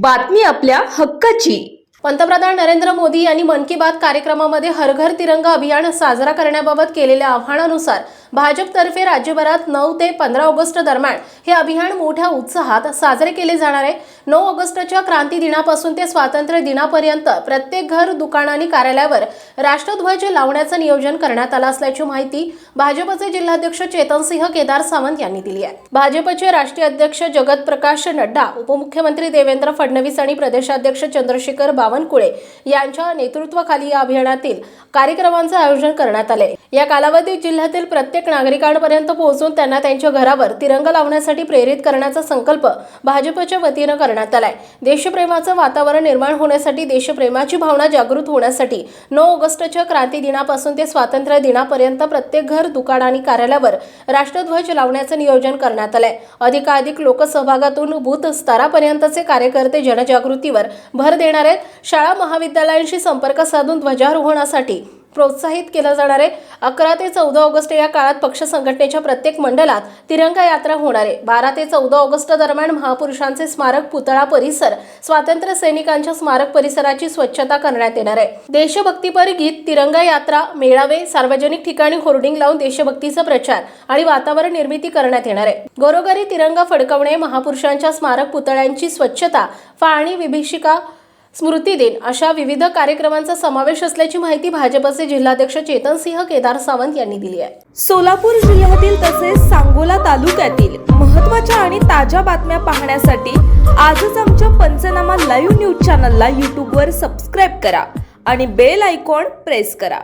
बातमी आपल्या हक्काची। पंतप्रधान नरेंद्र मोदी यांनी मन की बात कार्यक्रमामध्ये हर घर तिरंगा अभियान साजरा करण्याबाबत केलेल्या आवाहनानुसार भाजपतर्फे राज्यभरात 9 ते 15 ऑगस्ट दरम्यान हे अभियान मोठ्या उत्साहात साजरे केले जाणार आहे। 9 ऑगस्टच्या क्रांती दिनापासून ते स्वातंत्र्य दिनापर्यंत प्रत्येक घर, दुकान आणि कार्यालयावर राष्ट्रध्वज लावण्याचं नियोजन करण्यात आलं असल्याची माहिती भाजपचे जिल्हाध्यक्ष चेतनसिंह केदार सावंत यांनी दिली आहे। भाजपचे राष्ट्रीय अध्यक्ष जगत प्रकाश नड्डा, उपमुख्यमंत्री देवेंद्र फडणवीस आणि प्रदेशाध्यक्ष चंद्रशेखर बावनकुळे यांच्या नेतृत्वाखाली या अभियानातील कार्यक्रमांचे आयोजन करण्यात आले। या कालावधीत जिल्ह्यातील प्रत्येक नागरिकांपर्यंत पोहोचून त्यांना त्यांच्या घरावर तिरंगा लावण्यासाठी प्रेरित करण्याचा संकल्प भाजपच्या वतीने करण्यात आलाय। देशप्रेमाचं वातावरण निर्माण होण्यासाठी, देशप्रेमाची भावना जागृत होण्यासाठी 9 ऑगस्टच्या क्रांती दिनापासून ते स्वातंत्र्य दिनापर्यंत प्रत्येक घर, दुकान आणि कार्यालयावर राष्ट्रध्वज लावण्याचे नियोजन करण्यात आलंय। अधिकाधिक लोकसहभागातून बूथ स्तरापर्यंतचे कार्यकर्ते जनजागृतीवर भर देणार आहेत। शाळा महाविद्यालयांशी संपर्क साधून ध्वजारोहणासाठी प्रोत्साहित केलं जाणार आहे। 11 ते 14 ऑगस्ट या काळात पक्ष संघटनेच्या प्रत्येक मंडळात तिरंगा यात्रा होणार आहे। 12 ते 14 ऑगस्ट दरम्यान महापुरुषांचे स्मारक, पुतळा परिसर, स्वातंत्र्य सैनिकांच्या स्मारक परिसराची स्वच्छता करण्यात येणार आहे। देशभक्तीपर गीत, तिरंगा यात्रा, मेळावे, सार्वजनिक ठिकाणी होर्डिंग लावून देशभक्तीचा प्रचार आणि वातावरण निर्मिती करण्यात येणार आहे। घरोघरी तिरंगा फडकवणे, महापुरुषांच्या स्मारक पुतळ्यांची स्वच्छता, फाळणी, विभीषिका, स्मृती दिन अशा विविध कार्यक्रमांचा समावेश असल्याची माहिती भाजपचे जिल्हाध्यक्ष चेतनसिंह केदार सावंत यांनी दिली आहे। सोलापूर जिल्ह्यातील तसेच सांगोला तालुक्यातील महत्त्वाच्या आणि ताज्या बातम्या पाहण्यासाठी आजच आमच्या पंचनामा लाईव्ह न्यूज चॅनलला YouTube वर सबस्क्राईब करा आणि बेल आयकॉन प्रेस करा।